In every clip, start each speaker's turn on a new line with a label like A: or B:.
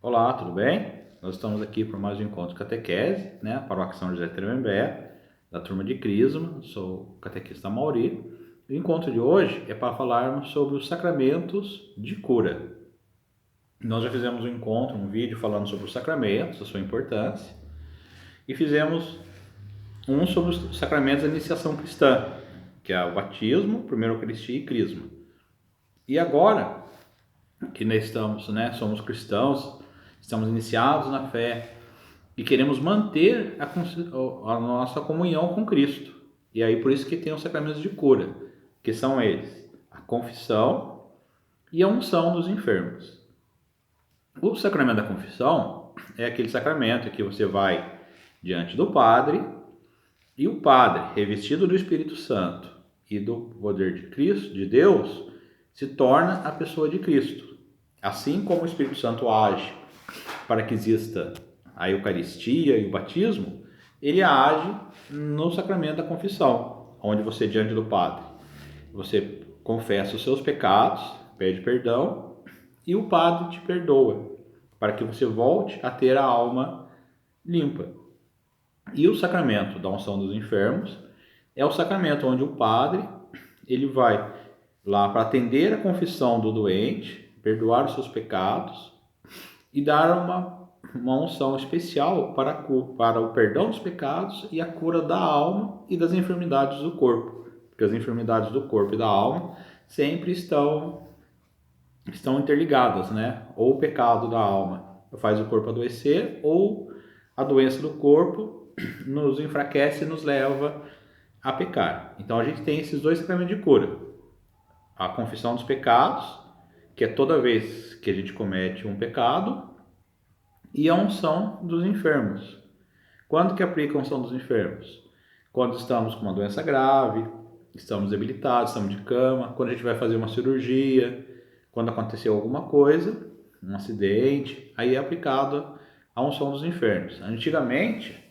A: Olá, tudo bem? Nós estamos aqui por mais um encontro de catequese, né? Paróquia São José de Tremembé, da turma de Crisma, sou o catequista Mauri. O encontro de hoje é para falarmos sobre os sacramentos de cura. Nós já fizemos um encontro, um vídeo falando sobre os sacramentos, a sua importância, e fizemos um sobre os sacramentos da iniciação cristã, que é o batismo, primeira Eucaristia e Crisma. E agora que nós estamos, somos cristãos, estamos iniciados na fé e queremos manter a nossa comunhão com Cristo. E aí por isso que tem os sacramentos de cura, que são eles: a confissão e a unção dos enfermos. O sacramento da confissão é aquele sacramento que você vai diante do padre e o padre, revestido do Espírito Santo e do poder de Cristo, de Deus, se torna a pessoa de Cristo. Assim como o Espírito Santo age para que exista a Eucaristia e o batismo, ele age no sacramento da confissão, onde você, diante do padre, você confessa os seus pecados, pede perdão, e o padre te perdoa, para que você volte a ter a alma limpa. E o sacramento da unção dos enfermos é o sacramento onde o padre ele vai lá para atender a confissão do doente, perdoar os seus pecados e dar uma unção especial para o perdão dos pecados e a cura da alma e das enfermidades do corpo. Porque as enfermidades do corpo e da alma sempre estão interligadas, né? Ou o pecado da alma faz o corpo adoecer, ou a doença do corpo nos enfraquece e nos leva a pecar. Então a gente tem esses dois sacramentos de cura: a confissão dos pecados, que é toda vez que a gente comete um pecado, e a unção dos enfermos. Quando que aplica a unção dos enfermos? Quando estamos com uma doença grave, estamos debilitados, estamos de cama, quando a gente vai fazer uma cirurgia, quando aconteceu alguma coisa, um acidente, aí é aplicado a unção dos enfermos. Antigamente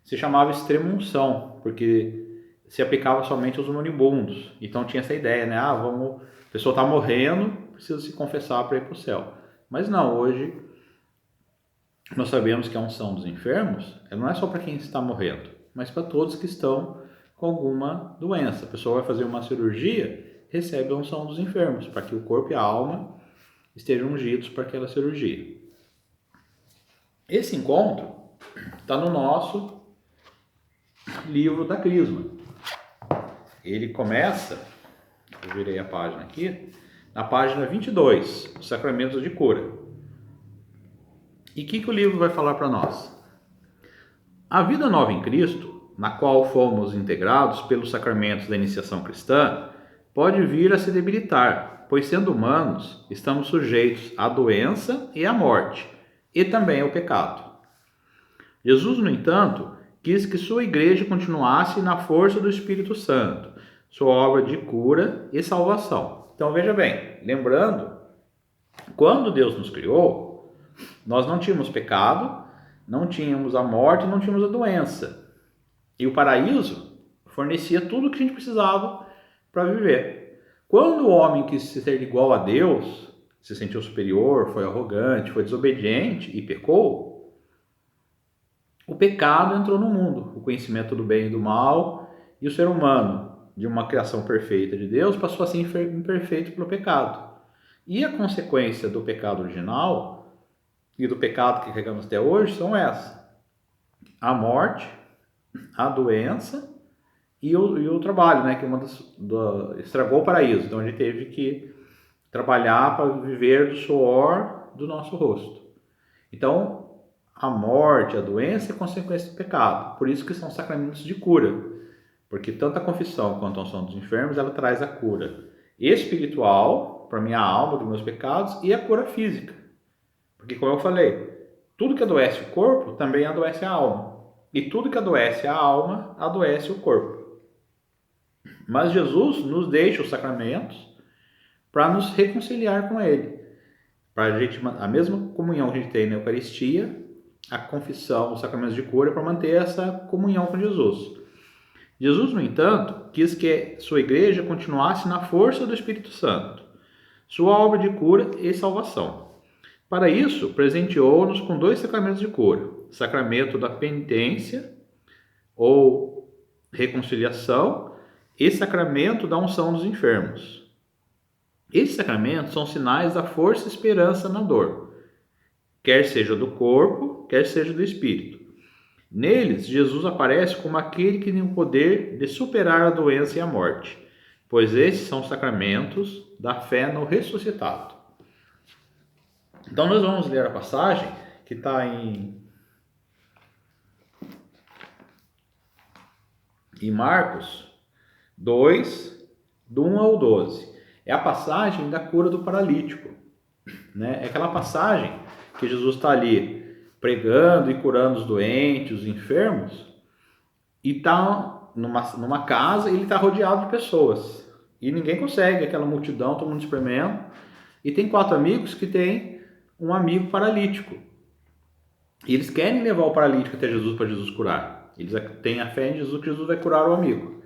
A: se chamava extrema-unção, porque se aplicava somente aos moribundos. Então tinha essa ideia, né? A pessoa está morrendo, precisa se confessar para ir para o céu. Mas não, hoje nós sabemos que a unção dos enfermos não é só para quem está morrendo, mas para todos que estão com alguma doença. A pessoa vai fazer uma cirurgia, recebe a unção dos enfermos, para que o corpo e a alma estejam ungidos para aquela cirurgia. Esse encontro está no nosso livro da Crisma. Ele começa, eu virei a página aqui, na página 22, os sacramentos de cura. E o que o livro vai falar para nós? A vida nova em Cristo, na qual fomos integrados pelos sacramentos da iniciação cristã, pode vir a se debilitar, pois sendo humanos, estamos sujeitos à doença e à morte, e também ao pecado. Jesus, no entanto, quis que sua igreja continuasse na força do Espírito Santo, sua obra de cura e salvação. Então veja bem, lembrando, quando Deus nos criou, nós não tínhamos pecado, não tínhamos a morte, não tínhamos a doença. E o paraíso fornecia tudo o que a gente precisava para viver. Quando o homem quis ser igual a Deus, se sentiu superior, foi arrogante, foi desobediente e pecou, o pecado entrou no mundo, o conhecimento do bem e do mal, e o ser humano, de uma criação perfeita de Deus, passou a ser imperfeito pelo pecado. E a consequência do pecado original e do pecado que carregamos até hoje são essas: a morte, a doença e o trabalho, né? Que estragou o paraíso. Então a gente teve que trabalhar para viver do suor do nosso rosto. Então a morte, a doença é consequência do pecado. Por isso que são sacramentos de cura, porque tanto a confissão quanto a unção dos enfermos, ela traz a cura espiritual para minha alma, dos meus pecados, e a cura física. Porque, como eu falei, tudo que adoece o corpo também adoece a alma. E tudo que adoece a alma, adoece o corpo. Mas Jesus nos deixa os sacramentos para nos reconciliar com Ele. Para a mesma comunhão que a gente tem na Eucaristia, a confissão, os sacramentos de cura, para manter essa comunhão com Jesus. Jesus, no entanto, quis que sua igreja continuasse na força do Espírito Santo, sua obra de cura e salvação. Para isso, presenteou-nos com 2 sacramentos de cura: sacramento da penitência ou reconciliação e sacramento da unção dos enfermos. Esses sacramentos são sinais da força e esperança na dor, quer seja do corpo, quer seja do espírito. Neles, Jesus aparece como aquele que tem o poder de superar a doença e a morte, pois esses são sacramentos da fé no ressuscitado. Então nós vamos ler a passagem que está em Marcos 2, do 1 ao 12. É a passagem da cura do paralítico, né? É aquela passagem que Jesus está ali pregando e curando os doentes, os enfermos, e está numa casa e ele está rodeado de pessoas. E ninguém consegue, aquela multidão, todo mundo experimenta. E tem 4 amigos que têm um amigo paralítico. E eles querem levar o paralítico até Jesus para Jesus curar. Eles têm a fé em Jesus que Jesus vai curar o amigo.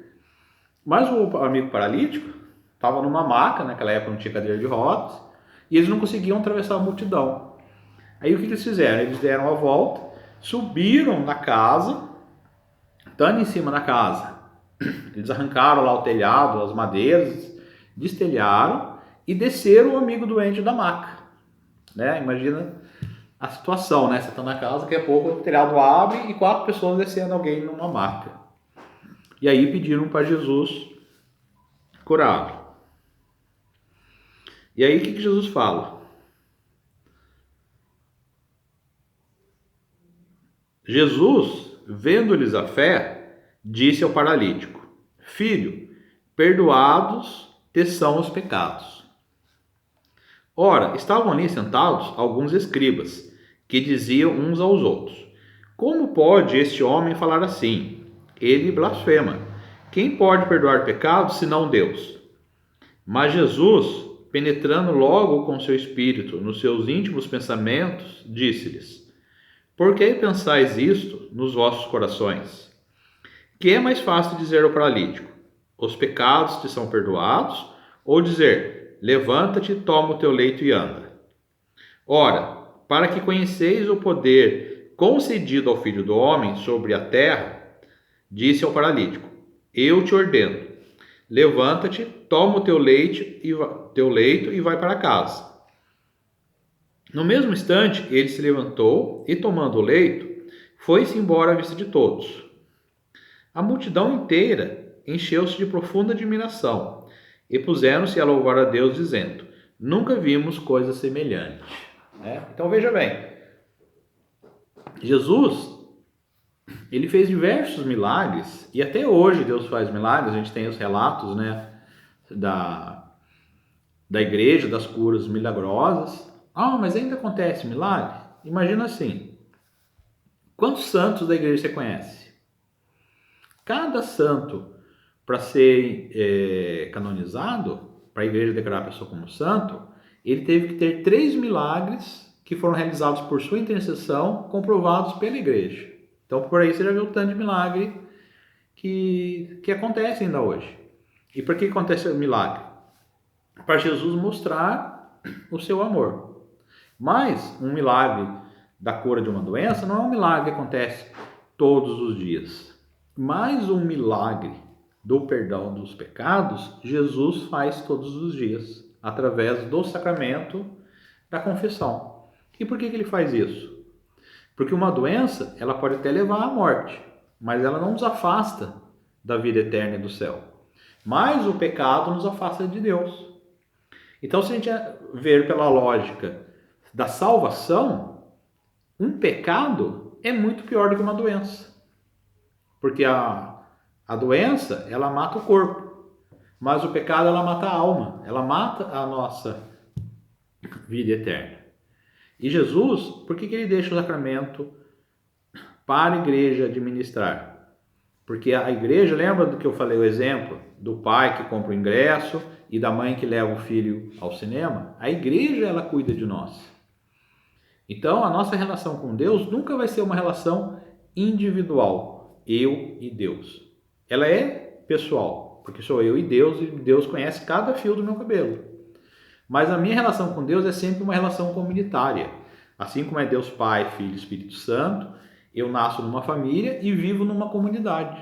A: Mas o amigo paralítico estava numa maca, naquela época não tinha cadeira de rodas, e eles não conseguiam atravessar a multidão. Aí o que eles fizeram? Eles deram a volta, subiram na casa, estando em cima da casa, eles arrancaram lá o telhado, as madeiras, destelharam e desceram o amigo doente da maca. Né? Imagina a situação, né? Você está na casa, daqui a pouco o telhado abre e 4 pessoas descendo alguém numa maca. E aí pediram para Jesus curá-lo. E aí o que Jesus fala? Jesus, vendo-lhes a fé, disse ao paralítico: Filho, perdoados te são os pecados. Ora, estavam ali sentados alguns escribas, que diziam uns aos outros: Como pode este homem falar assim? Ele blasfema. Quem pode perdoar pecados, senão Deus? Mas Jesus, penetrando logo com seu espírito nos seus íntimos pensamentos, disse-lhes: Por que pensais isto nos vossos corações? Que é mais fácil dizer ao paralítico: Os pecados te são perdoados, ou dizer: Levanta-te, toma o teu leito e anda? Ora, para que conheceis o poder concedido ao Filho do Homem sobre a terra, disse ao paralítico: Eu te ordeno, levanta-te, toma o teu leito e vai para casa. No mesmo instante, ele se levantou e, tomando o leito, foi-se embora à vista de todos. A multidão inteira encheu-se de profunda admiração e puseram-se a louvar a Deus, dizendo: Nunca vimos coisa semelhante. Então veja bem, Jesus, ele fez diversos milagres, e até hoje Deus faz milagres. A gente tem os relatos, né, da igreja, das curas milagrosas. Mas ainda acontece milagre? Imagina assim, quantos santos da igreja você conhece? Cada santo, para ser canonizado, para a igreja declarar a pessoa como santo, ele teve que ter 3 milagres que foram realizados por sua intercessão, comprovados pela igreja. Então, por aí você já viu o tanto de milagre que acontece ainda hoje. E por que acontece o milagre? Para Jesus mostrar o seu amor. Mas um milagre da cura de uma doença não é um milagre que acontece todos os dias. Mas um milagre do perdão dos pecados, Jesus faz todos os dias, através do sacramento da confissão. E por que ele faz isso? Porque uma doença, ela pode até levar à morte, mas ela não nos afasta da vida eterna e do céu. Mas o pecado nos afasta de Deus. Então, se a gente ver pela lógica da salvação, um pecado é muito pior do que uma doença. Porque a doença, ela mata o corpo, mas o pecado, ela mata a alma, ela mata a nossa vida eterna. E Jesus, por que ele deixa o sacramento para a igreja administrar? Porque a igreja, lembra do que eu falei, o exemplo do pai que compra o ingresso e da mãe que leva o filho ao cinema? A igreja, ela cuida de nós. Então, a nossa relação com Deus nunca vai ser uma relação individual, eu e Deus. Ela é pessoal, porque sou eu e Deus conhece cada fio do meu cabelo. Mas a minha relação com Deus é sempre uma relação comunitária. Assim como é Deus Pai, Filho e Espírito Santo, eu nasço numa família e vivo numa comunidade.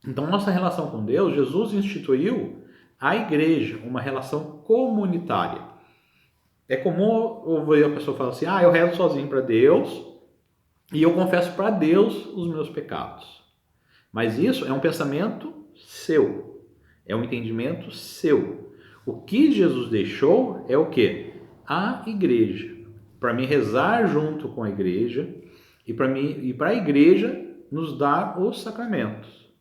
A: Então, nossa relação com Deus, Jesus instituiu a igreja, uma relação comunitária. É comum ouvir a pessoa falar assim, eu rezo sozinho para Deus e eu confesso para Deus os meus pecados. Mas isso é um pensamento seu, é um entendimento seu. O que Jesus deixou é o quê? A igreja. Para mim rezar junto com a igreja e para a igreja nos dar os sacramentos.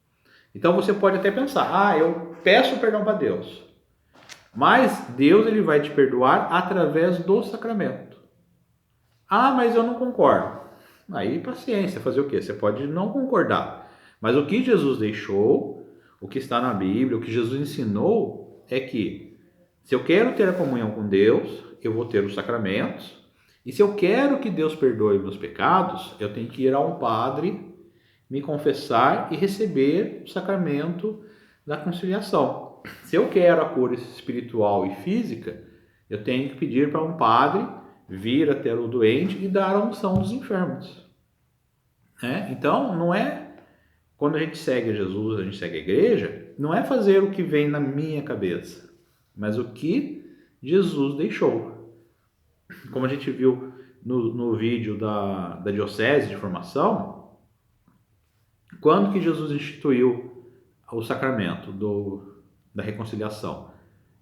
A: Então você pode até pensar, eu peço perdão para Deus. Mas Deus ele vai te perdoar através do sacramento. Mas eu não concordo. Aí paciência, fazer o quê? Você pode não concordar. Mas o que Jesus deixou, o que está na Bíblia, o que Jesus ensinou é que se eu quero ter a comunhão com Deus, eu vou ter os sacramentos. E se eu quero que Deus perdoe meus pecados, eu tenho que ir a um padre, me confessar e receber o sacramento da conciliação. Se eu quero a cura espiritual e física, eu tenho que pedir para um padre vir até o doente e dar a unção dos enfermos. Então, não é quando a gente segue Jesus, a gente segue a igreja, não é fazer o que vem na minha cabeça, mas o que Jesus deixou. Como a gente viu no vídeo da Diocese de Formação, quando que Jesus instituiu o sacramento da reconciliação?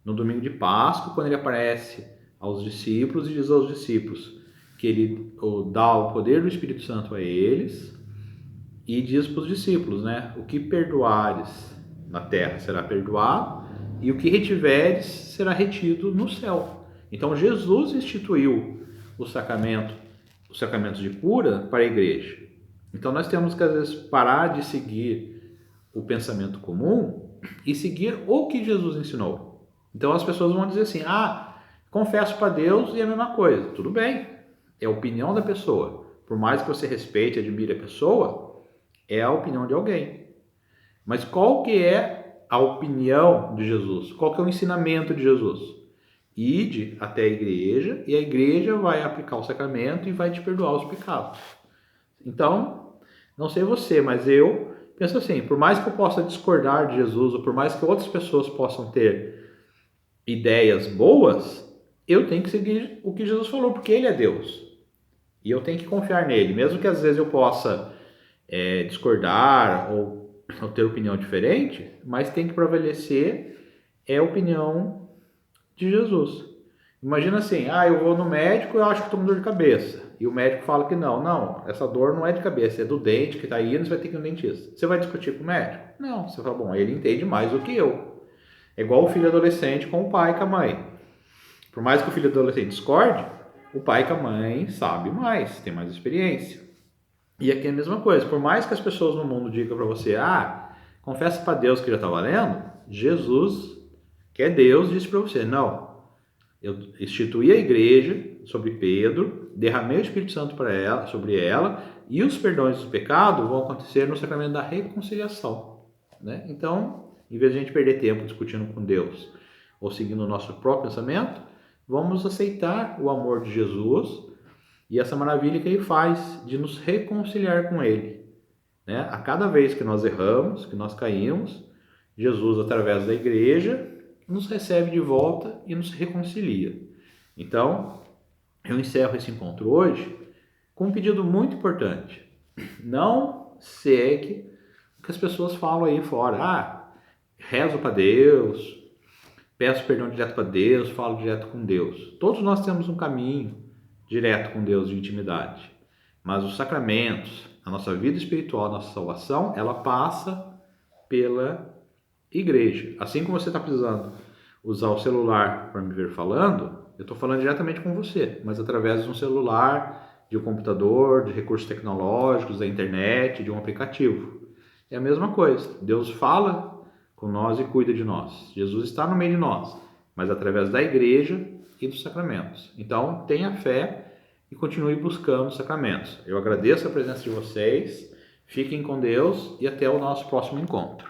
A: No domingo de Páscoa, quando ele aparece aos discípulos e diz aos discípulos que ele dá o poder do Espírito Santo a eles e diz para os discípulos, o que perdoares na terra será perdoado e o que retiveres será retido no céu. Então Jesus instituiu os sacramentos de cura para a igreja. Então nós temos que às vezes parar de seguir o pensamento comum e seguir o que Jesus ensinou. Então as pessoas vão dizer assim, confesso para Deus e é a mesma coisa. Tudo bem, é a opinião da pessoa. Por mais que você respeite e admire a pessoa, é a opinião de alguém. Mas qual que é a opinião de Jesus? Qual que é o ensinamento de Jesus? Ide até a igreja e a igreja vai aplicar o sacramento e vai te perdoar os pecados. Então, não sei você, mas eu penso assim, por mais que eu possa discordar de Jesus, ou por mais que outras pessoas possam ter ideias boas, eu tenho que seguir o que Jesus falou, porque Ele é Deus. E eu tenho que confiar nele, mesmo que às vezes eu possa discordar ou ter opinião diferente, mas tem que prevalecer a opinião de Jesus. Imagina assim, eu vou no médico e eu acho que estou com dor de cabeça. E o médico fala que não, essa dor não é de cabeça, é do dente que está indo, você vai ter que ir no dentista. Você vai discutir com o médico? Não, você fala, ele entende mais do que eu. É igual o filho adolescente com o pai e com a mãe. Por mais que o filho adolescente discorde, o pai e a mãe sabem mais, tem mais experiência. E aqui é a mesma coisa, por mais que as pessoas no mundo digam para você, confessa para Deus que já está valendo, Jesus, que é Deus, disse para você, não. Eu instituí a igreja sobre Pedro, derramei o Espírito Santo sobre ela, e os perdões do pecado vão acontecer no sacramento da reconciliação. Então, em vez de a gente perder tempo discutindo com Deus ou seguindo o nosso próprio pensamento, vamos aceitar o amor de Jesus e essa maravilha que Ele faz de nos reconciliar com Ele. A cada vez que nós erramos, que nós caímos, Jesus, através da igreja, nos recebe de volta e nos reconcilia. Então, eu encerro esse encontro hoje com um pedido muito importante. Não segue o que as pessoas falam aí fora. Rezo para Deus, peço perdão direto para Deus, falo direto com Deus. Todos nós temos um caminho direto com Deus de intimidade. Mas os sacramentos, a nossa vida espiritual, a nossa salvação, ela passa pela igreja. Assim como você está precisando usar o celular para me ver falando, eu estou falando diretamente com você, mas através de um celular, de um computador, de recursos tecnológicos, da internet, de um aplicativo. É a mesma coisa. Deus fala com nós e cuida de nós. Jesus está no meio de nós, mas através da igreja e dos sacramentos. Então, tenha fé e continue buscando os sacramentos. Eu agradeço a presença de vocês, fiquem com Deus e até o nosso próximo encontro.